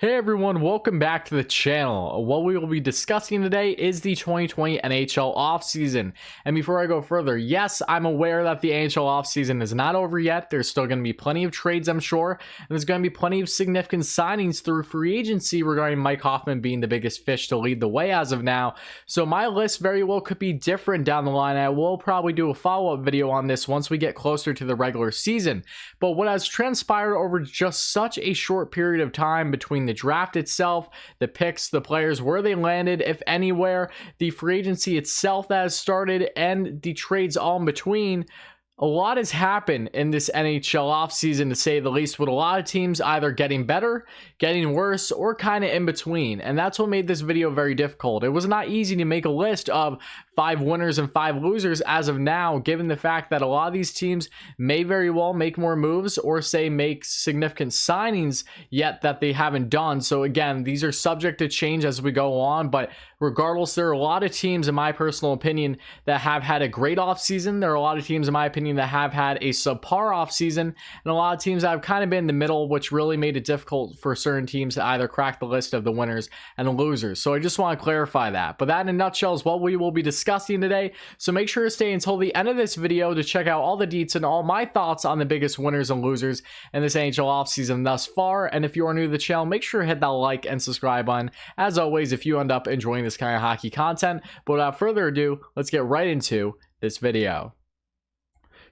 Hey everyone, welcome back to the channel. What we will be discussing today is the 2020 NHL offseason. And before I go further, yes, I'm aware that the NHL offseason is not over yet. There's still going to be plenty of trades, I'm sure. And there's going to be plenty of significant signings through free agency regarding Mike Hoffman being the biggest fish to lead the way as of now. So my list very well could be different down the line. I will probably do a follow-up video on this once we get closer to the regular season. But what has transpired over just such a short period of time between the draft itself, the picks, the players, where they landed, if anywhere, the free agency itself that has started, and the trades all in between. A lot has happened in this NHL offseason, to say the least, with a lot of teams either getting better, getting worse, or kind of in between. And that's what made this video very difficult. It was not easy to make a list of 5 winners and 5 losers as of now, given the fact that a lot of these teams may very well make more moves or say make significant signings yet that they haven't done. So again, these are subject to change as we go on, but regardless, there are a lot of teams, in my personal opinion, that have had a great offseason. There are a lot of teams, in my opinion, that have had a subpar offseason, and a lot of teams that have kind of been in the middle, which really made it difficult for certain teams to either crack the list of the winners and the losers. So I just want to clarify that. But that in a nutshell is what we will be discussing today. So make sure to stay until the end of this video to check out all the deets and all my thoughts on the biggest winners and losers in this NHL offseason thus far. And if you are new to the channel, make sure to hit that like and subscribe button. As always, if you end up enjoying this kind of hockey content. But without further ado, let's get right into this video.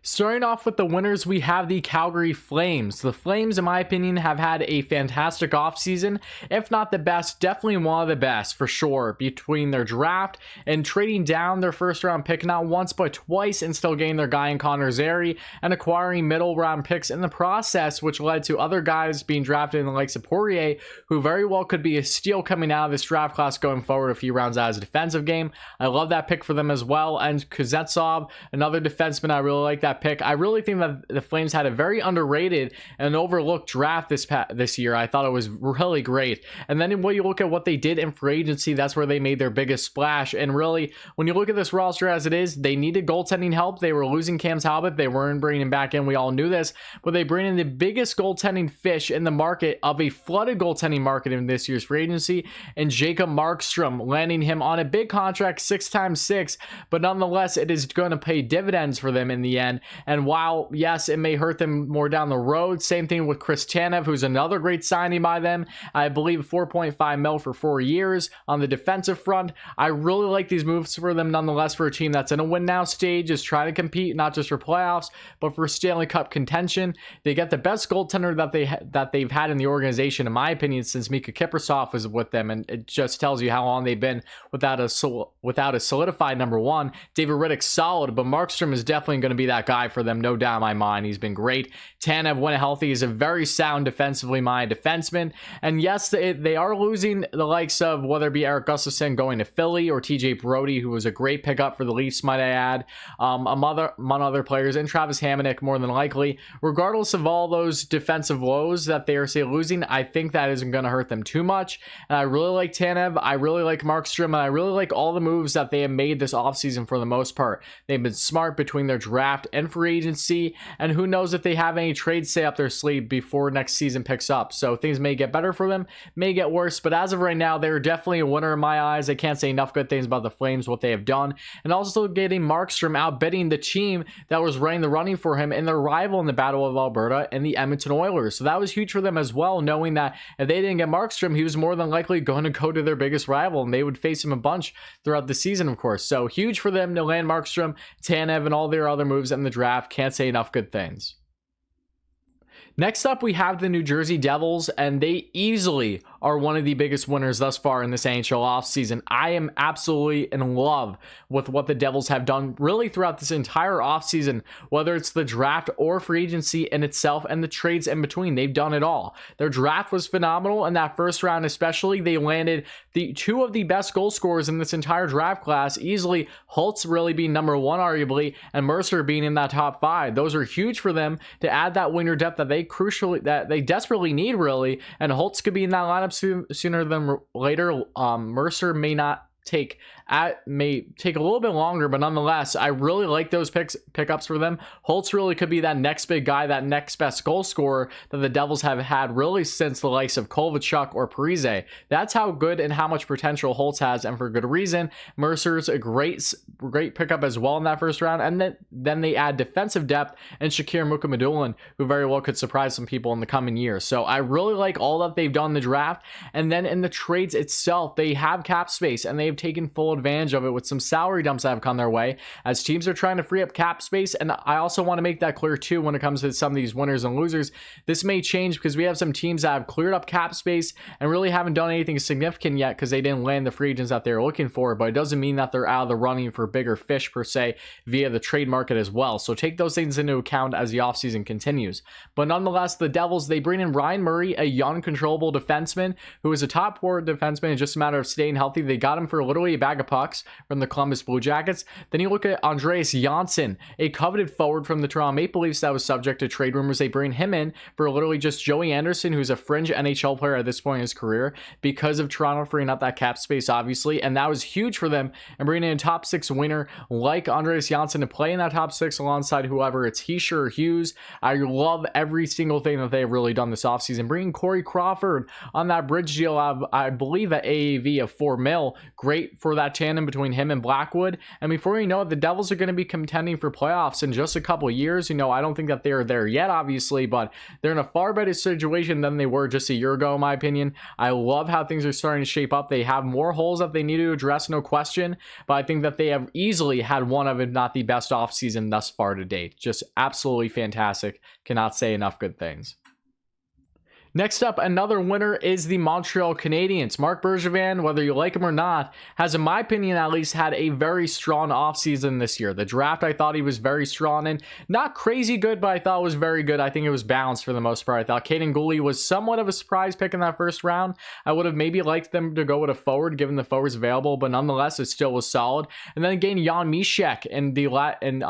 Starting off with the winners, we have the Calgary Flames. The Flames, in my opinion, have had a fantastic offseason, if not the best, definitely one of the best for sure, between their draft and trading down their first round pick not once but twice and still getting their guy in Connor Zary and acquiring middle round picks in the process, which led to other guys being drafted in the likes of Poirier, who very well could be a steal coming out of this draft class going forward a few rounds out as a defensive game. I love that pick for them as well. And Kuznetsov, another defenseman, I really like that pick. I really think that the Flames had a very underrated and overlooked draft this year. I thought it was really great. And then when you look at what they did in free agency, that's where they made their biggest splash. And really, when you look at this roster as it is, they needed goaltending help. They were losing Cam Talbot. They weren't bringing him back in. We all knew this. But they bring in the biggest goaltending fish in the market, of a flooded goaltending market in this year's free agency, and Jacob Markstrom, landing him on a big contract, 6x6. But nonetheless, it is going to pay dividends for them in the end. And while, yes, it may hurt them more down the road, same thing with Chris Tanev, who's another great signing by them. I believe 4.5 mil for 4 years on the defensive front. I really like these moves for them nonetheless, for a team that's in a win now stage, is trying to compete not just for playoffs, but for Stanley Cup contention. They get the best goaltender that they've had in the organization, in my opinion, since Mika Kiprusoff was with them, and it just tells you how long they've been without a solidified number one. David Riddick's solid, but Markstrom is definitely going to be that guy for them, no doubt in my mind. He's been great. Tanev, when healthy, is a very sound defensively minded defenseman. And yes, they are losing the likes of, whether it be Eric Gustafsson going to Philly or TJ Brody, who was a great pickup for the Leafs, might I add, among other players, and Travis Hamonic more than likely. Regardless of all those defensive woes that they are, say, losing, I think that isn't going to hurt them too much. And I really like Tanev. I really like Markstrom. And I really like all the moves that they have made this offseason for the most part. They've been smart between their draft and free agency, and who knows if they have any trades stay up their sleeve before next season picks up. So things may get better for them, may get worse, but as of right now, they're definitely a winner in my eyes. I can't say enough good things about the Flames, what they have done, and also getting Markstrom outbidding the team that was running the running for him and their rival in the Battle of Alberta and the Edmonton Oilers. So that was huge for them as well, knowing that if they didn't get Markstrom, he was more than likely going to go to their biggest rival, and they would face him a bunch throughout the season, of course. So huge for them to land Markstrom, Tanev, and all their other moves in the draft. Can't say enough good things. Next up, we have the New Jersey Devils, and they easily are one of the biggest winners thus far in this NHL offseason. I am absolutely in love with what the Devils have done really throughout this entire offseason, whether it's the draft or free agency in itself and the trades in between. They've done it all. Their draft was phenomenal, and that first round especially, they landed the 2 of the best goal scorers in this entire draft class, easily Holtz really being number 1 arguably, and Mercer being in that top 5. Those are huge for them to add that winger depth that they desperately need, really, and Holtz could be in that lineup sooner than later. Mercer may not take may take a little bit longer, but nonetheless, I really like those pickups for them. Holtz really could be that next big guy, that next best goal scorer that the Devils have had really since the likes of Kovalchuk or Parise. That's how good and how much potential Holtz has, and for good reason. Mercer's a great pickup as well in that first round, and then they add defensive depth and Shakir Mukhamadullin, who very well could surprise some people in the coming years. So I really like all that they've done in the draft, and then in the trades itself, they have cap space and they have taken full advantage of it with some salary dumps that have come their way as teams are trying to free up cap space. And I also want to make that clear too when it comes to some of these winners and losers. This may change because we have some teams that have cleared up cap space and really haven't done anything significant yet because they didn't land the free agents that they're looking for, but it doesn't mean that they're out of the running for bigger fish per se via the trade market as well. So take those things into account as the offseason continues. But nonetheless, the Devils, they bring in Ryan Murray, a young controllable defenseman who is a top 4 defenseman. It's just a matter of staying healthy. They got him for literally a bag of pucks from the Columbus Blue Jackets. Then you look at Andreas Janssen, a coveted forward from the Toronto Maple Leafs that was subject to trade rumors. They bring him in for literally just Joey Anderson, who's a fringe NHL player at this point in his career because of Toronto freeing up that cap space, obviously. And that was huge for them, and bringing in a top 6 winner like Andreas Janssen to play in that top 6 alongside whoever it's Heischer or Hughes. I love every single thing that they've really done this offseason. Bringing Corey Crawford on that bridge deal, I believe at AAV of $4 million. Great for that tandem between him and Blackwood. And before you know it, the Devils are going to be contending for playoffs in just a couple of years. I don't think that they're there yet, obviously, but they're in a far better situation than they were just a year ago, in my opinion. I love how things are starting to shape up. They have more holes that they need to address, no question, but I think that they have easily had one of, if not the best offseason thus far to date. Just absolutely fantastic. Cannot say enough good things. Next up, another winner is the Montreal Canadiens. Marc Bergevin, whether you like him or not, has, in my opinion at least, had a very strong offseason this year. The draft, I thought he was very strong in. Not crazy good, but I thought it was very good. I think it was balanced for the most part. I thought Caden Gooley was somewhat of a surprise pick in that first round. I would have maybe liked them to go with a forward, given the forwards available, but nonetheless, it still was solid. And then again, Jan Mysak and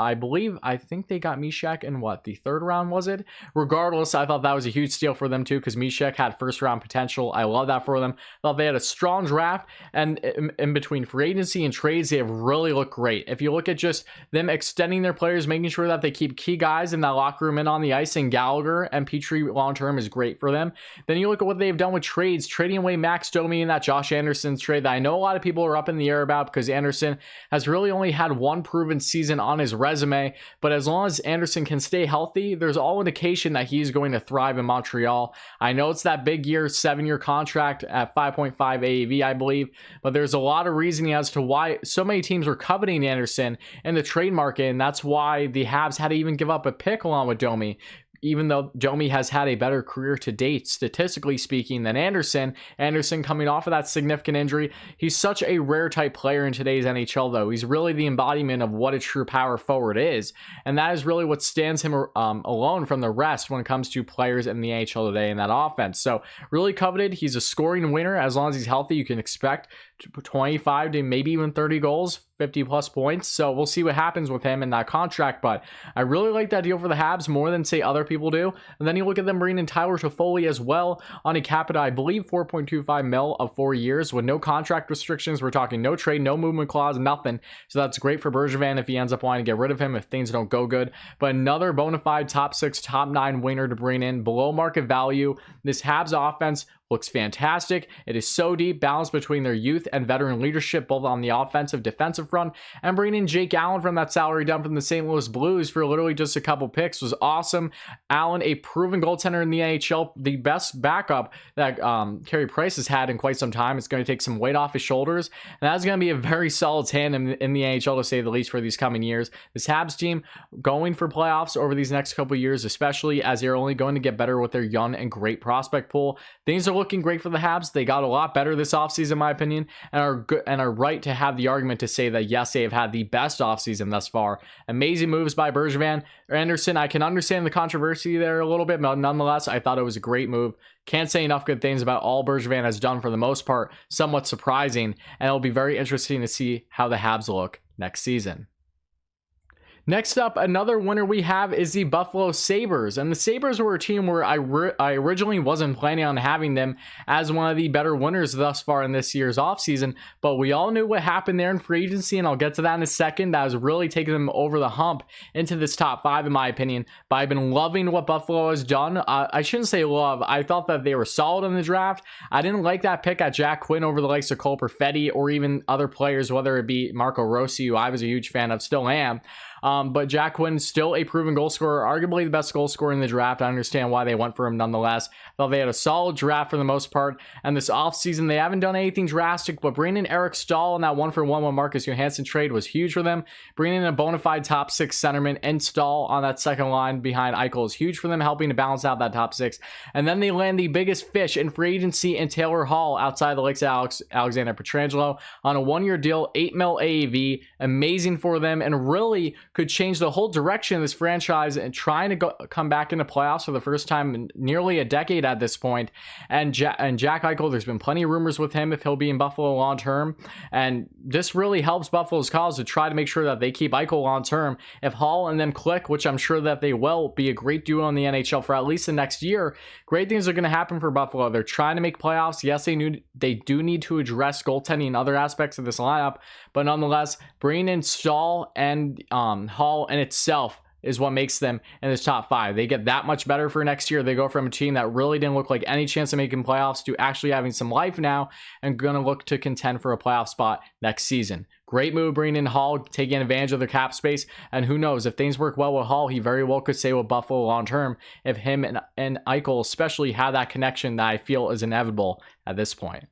I think they got Mysak in the third round, was it? Regardless, I thought that was a huge steal for them too, because Mysak had first round potential. I love that for them. Thought they had a strong draft, and in between free agency and trades, they have really looked great. If you look at just them extending their players, making sure that they keep key guys in that locker room and on the ice, and Gallagher and Petrie long term is great for them. Then you look at what they've done with trades, trading away Max Domi in that Josh Anderson's trade that I know a lot of people are up in the air about because Anderson has really only had one proven season on his resume, but as long as Anderson can stay healthy, there's all indication that he's going to thrive in Montreal. I know it's that big year, 7-year contract at 5.5 AAV, I believe, but there's a lot of reasoning as to why so many teams were coveting Anderson in the trade market, and that's why the Habs had to even give up a pick along with Domi. Even though Domi has had a better career to date, statistically speaking, than Anderson. Anderson coming off of that significant injury. He's such a rare type player in today's NHL, though. He's really the embodiment of what a true power forward is. And that is really what stands him alone from the rest when it comes to players in the NHL today in that offense. So really coveted. He's a scoring winner. As long as he's healthy, you can expect 25 to maybe even 30 goals, 50 plus points. So we'll see what happens with him in that contract. But I really like that deal for the Habs more than, say, other people do. And then you look at them bringing in Tyler Toffoli as well on a capita, I believe, $4.25 million of 4 years with no contract restrictions. We're talking no trade, no movement clause, nothing. So that's great for Bergevin if he ends up wanting to get rid of him if things don't go good. But another bona fide top 6, top 9 winner to bring in below market value. This Habs offense looks fantastic. It is so deep, balanced between their youth and veteran leadership, both on the offensive, defensive front. And bringing in Jake Allen from that salary dump from the St. Louis Blues for literally just a couple picks was awesome. Allen, a proven goaltender in the NHL, the best backup that Carey Price has had in quite some time. It's going to take some weight off his shoulders, and that's going to be a very solid tandem in the NHL, to say the least, for these coming years. This Habs team going for playoffs over these next couple years, especially as they're only going to get better with their young and great prospect pool. Things are looking great for the Habs. They got a lot better this offseason, in my opinion, and are good and are right to have the argument to say that yes, they have had the best offseason thus far. Amazing moves by Bergevin. Anderson, I can understand the controversy there a little bit, but nonetheless, I thought it was a great move. Can't say enough good things about all Bergevin has done for the most part. Somewhat surprising, and it'll be very interesting to see how the Habs look next season. Next up, another winner we have is the Buffalo Sabres. And the Sabres were a team where I originally wasn't planning on having them as one of the better winners thus far in this year's offseason. But we all knew what happened there in free agency, and I'll get to that in a second. That has really taken them over the hump into this top 5, in my opinion. But I've been loving what Buffalo has done. I shouldn't say love. I thought that they were solid in the draft. I didn't like that pick at Jack Quinn over the likes of Cole Perfetti or even other players, whether it be Marco Rossi, who I was a huge fan of, still am. But Jack Quinn, still a proven goal scorer, arguably the best goal scorer in the draft. I understand why they went for him nonetheless. Thought they had a solid draft for the most part. And this offseason, they haven't done anything drastic, but bringing in Eric Stahl in that 1-for-1 with Marcus Johansson trade was huge for them. Bringing in a bona fide top 6 centerman and Stahl on that second line behind Eichel is huge for them, helping to balance out that top 6. And then they land the biggest fish in free agency in Taylor Hall outside the likes of Alexander Pietrangelo on a 1-year deal, $8 million AAV. Amazing for them, and really could change the whole direction of this franchise and trying to come back into playoffs for the first time in nearly a decade at this point. And Jack Eichel, there's been plenty of rumors with him if he'll be in Buffalo long term, and this really helps Buffalo's cause to try to make sure that they keep Eichel long term. If Hall and them click, which I'm sure that they will, be a great duo in the NHL for at least the next year, great things are going to happen for Buffalo. They're trying to make playoffs. Yes, they do need to address goaltending and other aspects of this lineup, but nonetheless, bringing in Stahl and Hall in itself is what makes them in this top 5. They get that much better for next year. They go from a team that really didn't look like any chance of making playoffs to actually having some life now and going to look to contend for a playoff spot next season. Great move bringing in Hall, taking advantage of their cap space, and who knows, if things work well with Hall, he very well could stay with Buffalo long term if him and Eichel especially have that connection that I feel is inevitable at this point.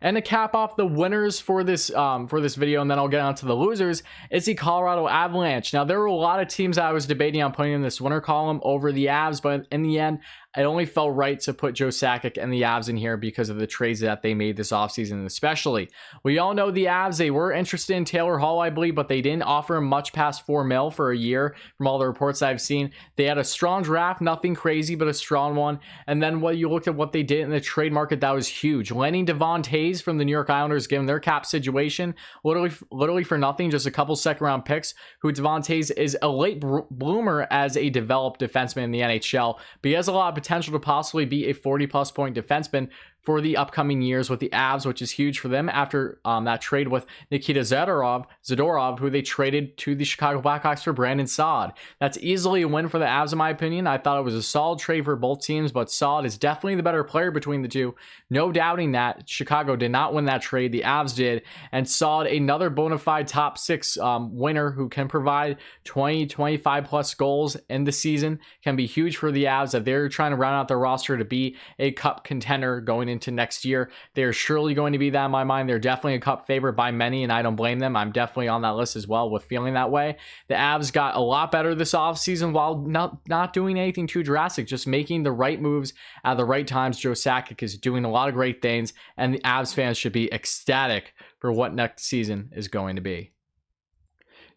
And to cap off the winners for this video, and then I'll get on to the losers, is the Colorado Avalanche. Now, there were a lot of teams I was debating on putting in this winner column over the Avs, but in the end, it only felt right to put Joe Sakic and the Avs in here because of the trades that they made this offseason especially. We all know the Avs, they were interested in Taylor Hall, I believe, but they didn't offer him much past $4 million for a year from all the reports I've seen. They had a strong draft, nothing crazy, but a strong one. And then when you looked at what they did in the trade market, that was huge. Landing Devon Toews from the New York Islanders, given their cap situation, literally for nothing, just a couple second-round picks, who Devon Toews is a late bloomer as a developed defenseman in the NHL, but he has a lot of potential to possibly be a 40-plus point defenseman for the upcoming years with the Avs, which is huge for them after that trade with Nikita Zadorov, who they traded to the Chicago Blackhawks for Brandon Saad. That's easily a win for the Avs, in my opinion. I thought it was a solid trade for both teams, but Saad is definitely the better player between the two. No doubting that. Chicago did not win that trade. The Avs did. And Saad, another bona fide top 6 winner who can provide 20, 25-plus goals in the season, can be huge for the Avs that they're trying to round out their roster to be a cup contender going into next year. They're surely going to be that in my mind. They're definitely a cup favorite by many, and I don't blame them. I'm definitely on that list as well with feeling that way. The Avs got a lot better this offseason while not doing anything too drastic, just making the right moves at the right times. Joe Sakic is doing a lot of great things, and the Avs fans should be ecstatic for what next season is going to be.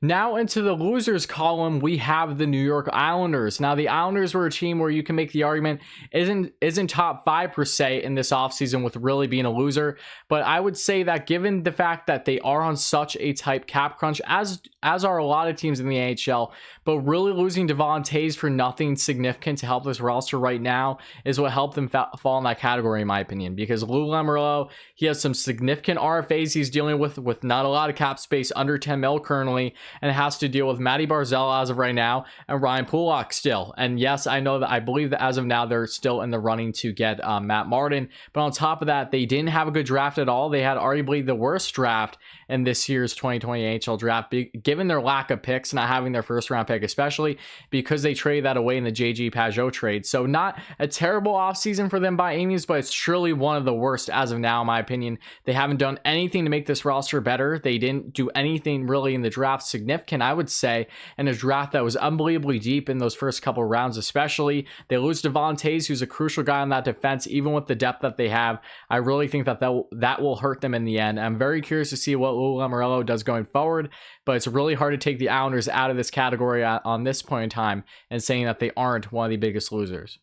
Now into the losers column, we have the New York Islanders. Now, the Islanders were a team where you can make the argument isn't top 5 per se in this offseason with really being a loser. But I would say that given the fact that they are on such a tight cap crunch, as are a lot of teams in the NHL, but really losing Devon Toews for nothing significant to help this roster right now is what helped them fall in that category, in my opinion. Because Lou Lamoriello, he has some significant RFAs he's dealing with not a lot of cap space, under 10 mil currently, and has to deal with Matty Barzal as of right now and Ryan Pulock still. And yes, I know that I believe that as of now they're still in the running to get Matt Martin. But on top of that, they didn't have a good draft at all. They had arguably the worst draft in this year's 2020 NHL draft, given their lack of picks, not having their first round pick, especially because they traded that away in the JG Pajot trade. So not a terrible offseason for them by any means, but it's surely one of the worst as of now, in my opinion. They haven't done anything to make this roster better. They didn't do anything really in the draft significant, I would say, in a draft that was unbelievably deep in those first couple rounds, especially. They lose Devon Toews, who's a crucial guy on that defense, even with the depth that they have. I really think that will hurt them in the end. I'm very curious to see what Lou Lamoriello does going forward, but it's really hard to take the Islanders out of this category on this point in time and saying that they aren't one of the biggest losers.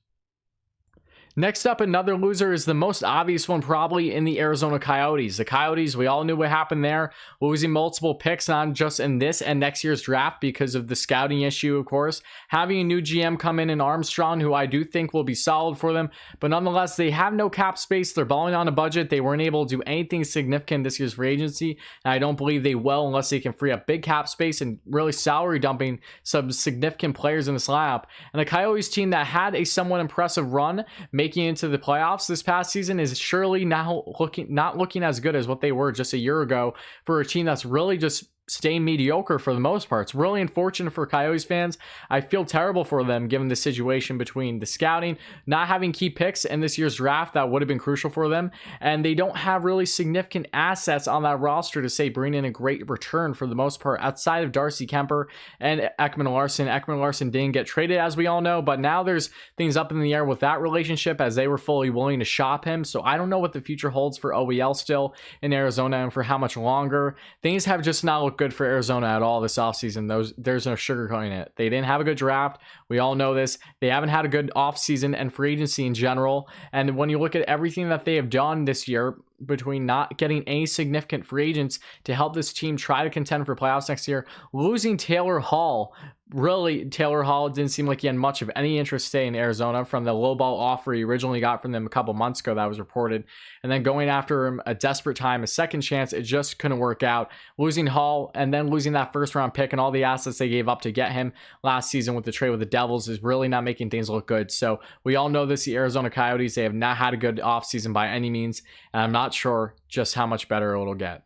Next up, another loser is the most obvious one probably in the Arizona Coyotes. The Coyotes, we all knew what happened there, losing multiple picks not just in this and next year's draft because of the scouting issue, of course. Having a new GM come in Armstrong, who I do think will be solid for them, but nonetheless, they have no cap space. They're balling on a budget. They weren't able to do anything significant this year's free agency, and I don't believe they will unless they can free up big cap space and really salary dumping some significant players in this lineup. And the Coyotes team that had a somewhat impressive run making into the playoffs this past season is surely now not looking as good as what they were just a year ago for a team that's really just staying mediocre for the most part. It's really unfortunate for Coyotes fans. I feel terrible for them given the situation between the scouting, not having key picks in this year's draft that would have been crucial for them, and they don't have really significant assets on that roster to say bring in a great return for the most part outside of Darcy Kemper and Ekman Larsson. Ekman Larsson didn't get traded, as we all know, but now there's things up in the air with that relationship as they were fully willing to shop him. So I don't know what the future holds for OEL still in Arizona and for how much longer. Things have just not looked good for Arizona at all this offseason. There's no sugarcoating it. They didn't have a good draft. We all know this. They haven't had a good offseason and free agency in general. And when you look at everything that they have done this year, between not getting any significant free agents to help this team try to contend for playoffs next year, losing Taylor Hall. Really, Taylor Hall didn't seem like he had much of any interest staying in Arizona from the lowball offer he originally got from them a couple months ago that was reported. And then going after him a desperate time, a second chance, it just couldn't work out. Losing Hall and then losing that first round pick and all the assets they gave up to get him last season with the trade with the Devils is really not making things look good. So we all know this, the Arizona Coyotes, they have not had a good offseason by any means. And I'm not sure just how much better it'll get.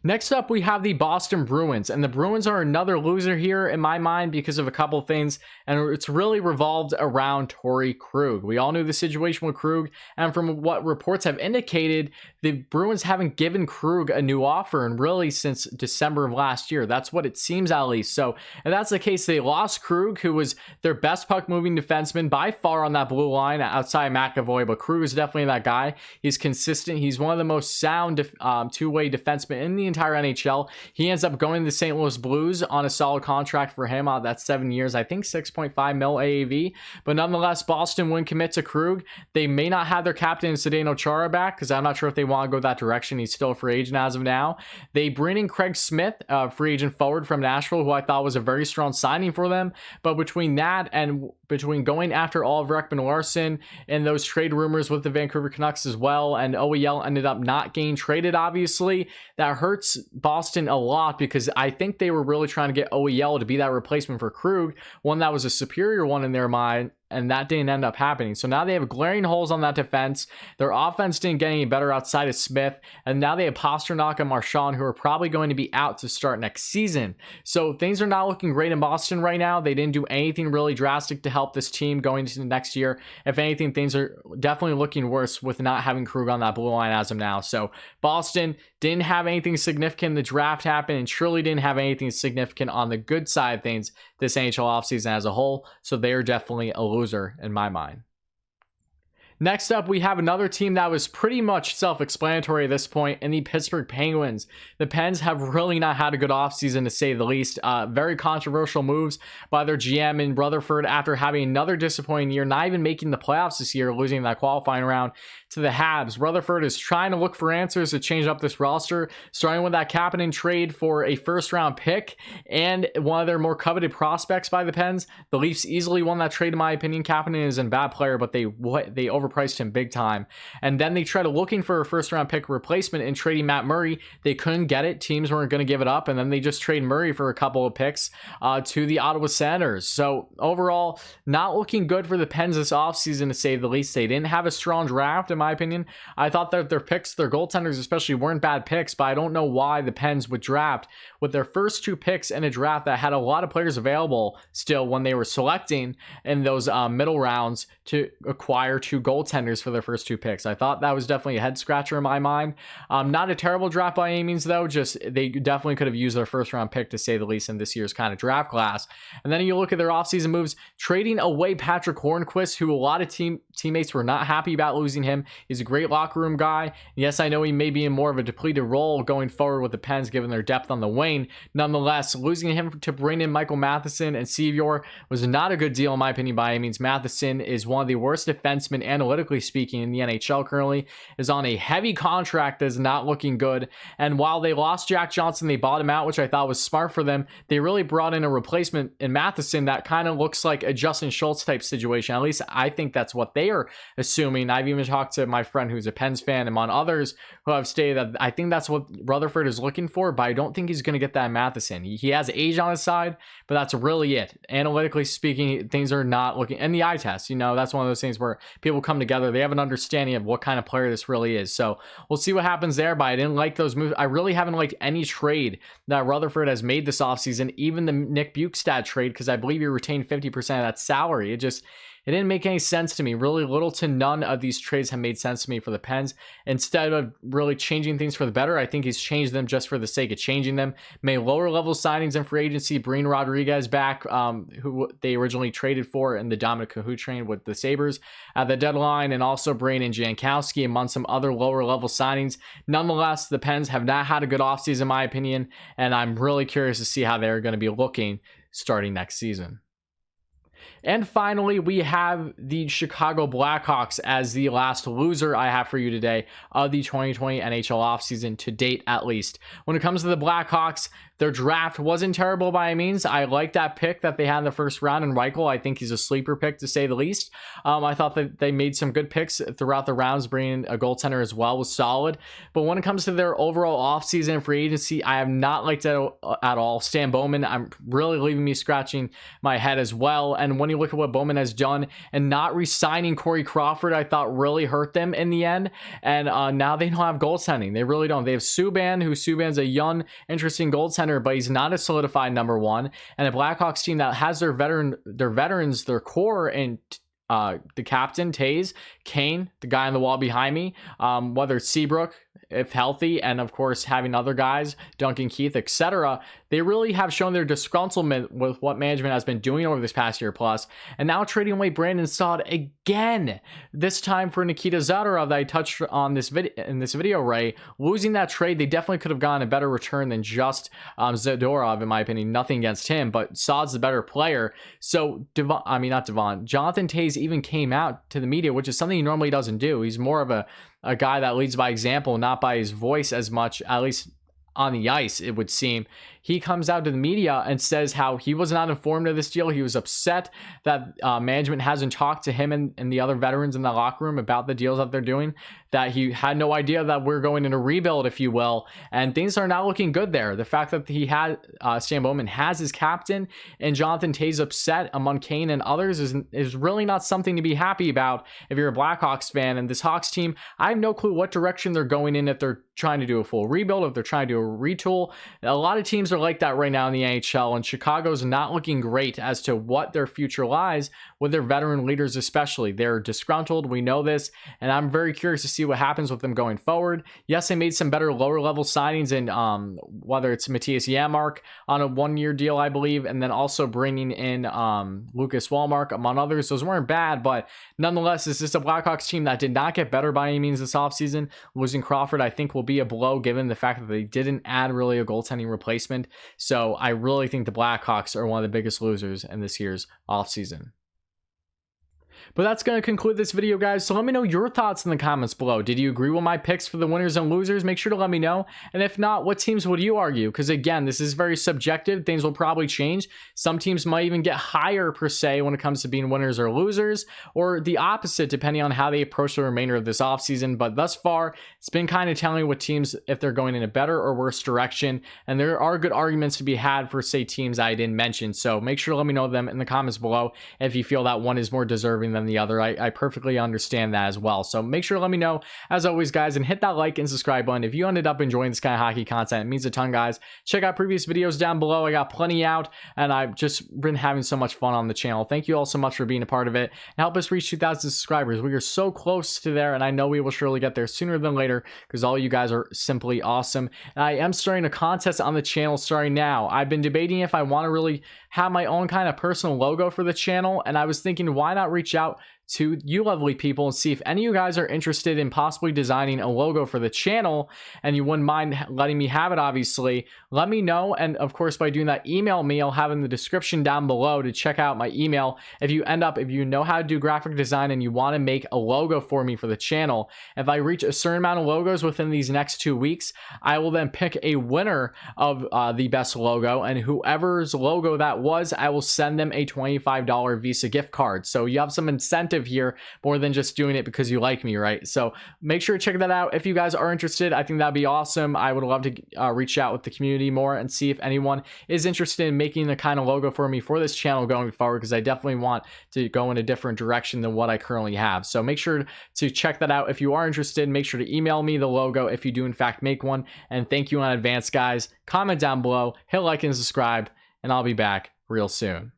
Next up, we have the Boston Bruins, and the Bruins are another loser here in my mind because of a couple of things, and it's really revolved around Torrey Krug. We all knew the situation with Krug, and from what reports have indicated, the Bruins haven't given Krug a new offer, and really since December of last year. That's what it seems at least. So, if that's the case, they lost Krug, who was their best puck-moving defenseman by far on that blue line outside McAvoy, but Krug is definitely that guy. He's consistent. He's one of the most sound two-way defensemen in the entire NHL. He ends up going to the St. Louis Blues on a solid contract for him. That's 7 years, I think 6.5 mil AAV. But nonetheless, Boston wouldn't commit to Krug. They may not have their captain Zdeno Chara back because I'm not sure if they want to go that direction. He's still a free agent as of now. They bring in Craig Smith, free agent forward from Nashville, who I thought was a very strong signing for them. But between that and between going after Oliver Ekman-Larsson and those trade rumors with the Vancouver Canucks as well, and OEL ended up not getting traded, obviously, that hurts Boston a lot because I think they were really trying to get OEL to be that replacement for Krug, one that was a superior one in their mind, and that didn't end up happening. So now they have glaring holes on that defense. Their offense didn't get any better outside of Smith, and now they have Pasternak and Marchand, who are probably going to be out to start next season. So things are not looking great in Boston right now. They didn't do anything really drastic to help this team going into the next year. If anything, things are definitely looking worse with not having Krug on that blue line as of now. So Boston didn't have anything significant in the draft happen and surely didn't have anything significant on the good side of things this NHL offseason as a whole. So they are definitely a loser in my mind. Next up, we have another team that was pretty much self-explanatory at this point in the Pittsburgh Penguins. The Pens have really not had a good offseason, to say the least. Very controversial moves by their GM in Rutherford after having another disappointing year, not even making the playoffs this year, losing that qualifying round to the Habs. Rutherford is trying to look for answers to change up this roster, starting with that Kapanen trade for a first-round pick and one of their more coveted prospects by the Pens. The Leafs easily won that trade, in my opinion. Kapanen is a bad player, but they overpriced him big time. And then they tried looking for a first-round pick replacement and trading Matt Murray. They couldn't get it. Teams weren't going to give it up, and then they just trade Murray for a couple of picks to the Ottawa Senators. So overall, not looking good for the Pens this offseason, to say the least. They didn't have a strong draft, in my opinion. I thought that their picks, their goaltenders especially, weren't bad picks, but I don't know why the Pens would draft with their first two picks in a draft that had a lot of players available still when they were selecting in those middle rounds to acquire two goaltenders goaltenders for their first 2 picks. I thought that was definitely a head scratcher in my mind. Not a terrible draft by any means, though. Just they definitely could have used their first round pick, to say the least, in this year's kind of draft class. And then you look at their offseason moves, trading away Patrick Hornquist, who a lot of teammates were not happy about losing him. He's a great locker room guy. Yes, I know he may be in more of a depleted role going forward with the Pens, given their depth on the wing. Nonetheless, losing him to bring in Michael Matheson and Sevior was not a good deal, in my opinion, by any means. Matheson is one of the worst defensemen, analytically speaking, in the NHL currently, is on a heavy contract that is not looking good. And while they lost Jack Johnson, they bought him out, which I thought was smart for them. They really brought in a replacement in Matheson that kind of looks like a Justin Schultz type situation. At least I think that's what they are assuming. I've even talked to my friend who's a Pens fan, and on others who have stated that I think that's what Rutherford is looking for, but I don't think he's going to get that Matheson. He has age on his side, but that's really it. Analytically speaking, things are not looking, and the eye test, that's one of those things where people come together, they have an understanding of what kind of player this really is. So we'll see what happens there, but I didn't like those moves. I really haven't liked any trade that Rutherford has made this offseason, even the Nick Bukestad trade, because I believe he retained 50% of that salary. It didn't make any sense to me. Really little to none of these trades have made sense to me for the Pens. Instead of really changing things for the better, I think he's changed them just for the sake of changing them. Made lower level signings in free agency, bring Rodriguez back, who they originally traded for in the Dominic Cahoon trade with the Sabres at the deadline, and also bring in Jankowski among some other lower level signings. Nonetheless, the Pens have not had a good offseason, in my opinion, and I'm really curious to see how they're going to be looking starting next season. And finally, we have the Chicago Blackhawks as the last loser I have for you today of the 2020 NHL offseason to date, at least. When it comes to the Blackhawks, their draft wasn't terrible by any means. I like that pick that they had in the first round in Reichel. I think he's a sleeper pick, to say the least. I thought that they made some good picks throughout the rounds. Bringing a goaltender as well was solid. But when it comes to their overall offseason free agency, I have not liked it at all. Stan Bowman, I'm really leaving me scratching my head as well. And when you look at what Bowman has done and not re-signing Corey Crawford, I thought really hurt them in the end. And now they don't have goaltending. They really don't. They have Subban's a young, interesting goaltender, but he's not a solidified number one. And a Blackhawks team that has their veterans, their core, and the captain, Taves, Kane, the guy on the wall behind me, whether it's Seabrook, if healthy, and of course having other guys, Duncan Keith, etc. They really have shown their disgruntlement with what management has been doing over this past year plus, and now trading away Brandon Saad again, this time for Nikita Zadorov that I touched on in this video, Ray. Losing that trade, they definitely could have gotten a better return than just Zadorov, in my opinion. Nothing against him, but Saad's the better player. So Jonathan Taves even came out to the media, which is something he normally doesn't do. He's more of a guy that leads by example, not by his voice as much, at least on the ice, it would seem. He comes out to the media and says how he was not informed of this deal. He was upset that management hasn't talked to him and the other veterans in the locker room about the deals that they're doing, that he had no idea that we're going in a rebuild, if you will, and things are not looking good there. The fact that he had Stan Bowman has his captain and Jonathan Taves upset among Kane and others is really not something to be happy about if you're a Blackhawks fan. And this Hawks team, I have no clue what direction they're going in, if they're trying to do a full rebuild, if they're trying to do a retool. A lot of teams are like that right now in the NHL, and Chicago's not looking great as to what their future lies with their veteran leaders especially. They're disgruntled, we know this, and I'm very curious to see what happens with them going forward. Yes, they made some better lower level signings in whether it's Matthias Janmark on a 1-year deal, I believe, and then also bringing in Lucas Wallmark among others. Those weren't bad, but nonetheless, this is a Blackhawks team that did not get better by any means this offseason. Losing Crawford, I think, will be a blow given the fact that they didn't add really a goaltending replacement. So I really think the Blackhawks are one of the biggest losers in this year's offseason. But that's going to conclude this video, guys. So let me know your thoughts in the comments below. Did you agree with my picks for the winners and losers? Make sure to let me know. And if not, what teams would you argue? Because again, this is very subjective. Things will probably change. Some teams might even get higher per se when it comes to being winners or losers, or the opposite depending on how they approach the remainder of this offseason. But thus far, it's been kind of telling what teams if they're going in a better or worse direction. And there are good arguments to be had for, say, teams I didn't mention. So make sure to let me know them in the comments below if you feel that one is more deserving than than the other. I perfectly understand that as well. So make sure to let me know, as always, guys, and hit that like and subscribe button. If you ended up enjoying this kind of hockey content, it means a ton, guys. Check out previous videos down below. I got plenty out, and I've just been having so much fun on the channel. Thank you all so much for being a part of it and help us reach 2,000 subscribers. We are so close to there, and I know we will surely get there sooner than later because all you guys are simply awesome. And I am starting a contest on the channel starting now. I've been debating if I want to really have my own kind of personal logo for the channel, and I was thinking, why not reach out to you lovely people and see if any of you guys are interested in possibly designing a logo for the channel, and you wouldn't mind letting me have it. Obviously, let me know, and of course, by doing that, email me. I'll have in the description down below to check out my email. If you know how to do graphic design and you want to make a logo for me for the channel, if I reach a certain amount of logos within these next 2 weeks, I will then pick a winner of the best logo, and whoever's logo that was, I will send them a $25 Visa gift card. So you have some incentive here more than just doing it because you like me, right? So make sure to check that out if you guys are interested. I think that'd be awesome. I would love to reach out with the community more and see if anyone is interested in making the kind of logo for me for this channel going forward, because I definitely want to go in a different direction than what I currently have. So make sure to check that out if you are interested. Make sure to email me the logo if you do in fact make one, and thank you in advance, guys. Comment down below, hit like and subscribe, and I'll be back real soon.